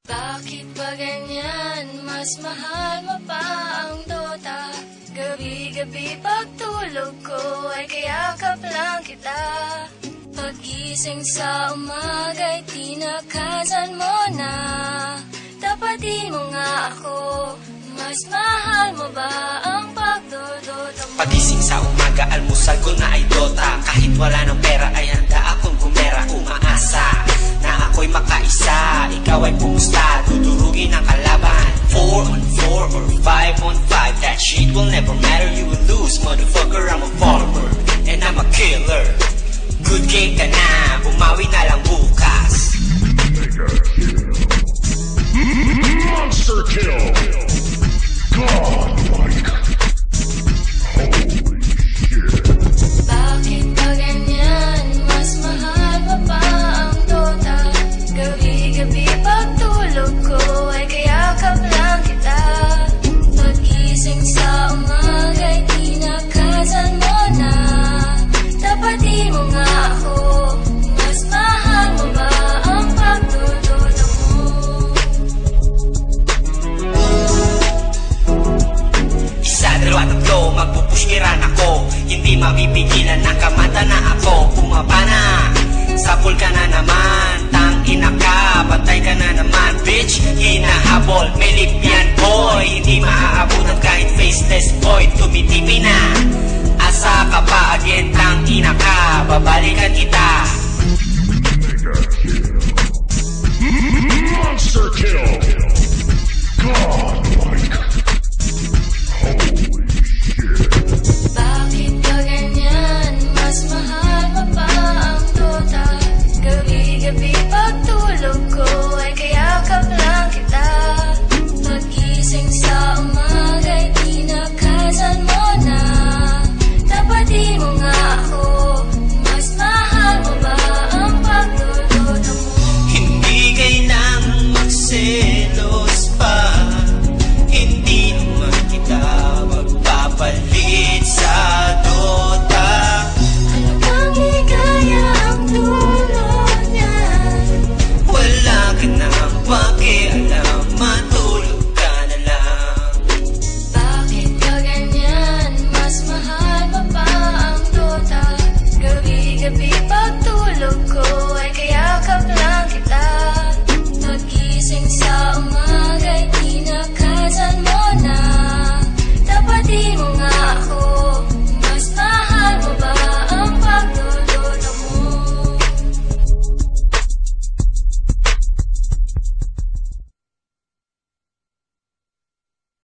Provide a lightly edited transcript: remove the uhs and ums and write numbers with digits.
Bakit ba ganyan? Mas mahal mo pa ang Dota. Gabi-gabi pagtulog ko ay kayakap lang kita. Pag-gising sa umaga'y tinakasan mo na. Tapatin mo nga ako. Mas mahal mo ba ang pagdodota mo? Pagising sa umaga, almusal ko na ay Dota. Kahit wala ng pera ay handa akong gumera. Umaasa na ako'y makaisa. Ikaw ay pumusta, dudurugin ang kalaban. 4 on 4 or 5 on 5, that shit will never matter. You will lose, motherfucker, I'm a follower and I'm a killer. Good game ka na, bumawi na lang bukas. Monster kill! Godlike! Holy shit! Bakit ba ganyan? Mas mahal mo pa ang Dota. Gabi-gabi pagtulog ko ay kayakap lang kita. Pag-gising sa umaga'y tinakasan mo na. Tapatin mo nga ako. Mas mahal mo ba ang pagdodota mo? Isa, dalawa, tatlo, magpupushkiran ako. Hindi mapipigilan na kamanta na ako. Bumaba na, sapul ka na naman. Tangina ka, patay ka na naman. Bitch, hinahabol, may lip yan boy. Hindi maaabutan kahit faceless boy. Tumitipi na, asa ka pa again. Tangina ka, babalikan kita. Monster kill! Godlike! Holy shit! Bakit ba ganyan? Mas mahal mo pa ang Dota. Gabi-gabi pagtulog ko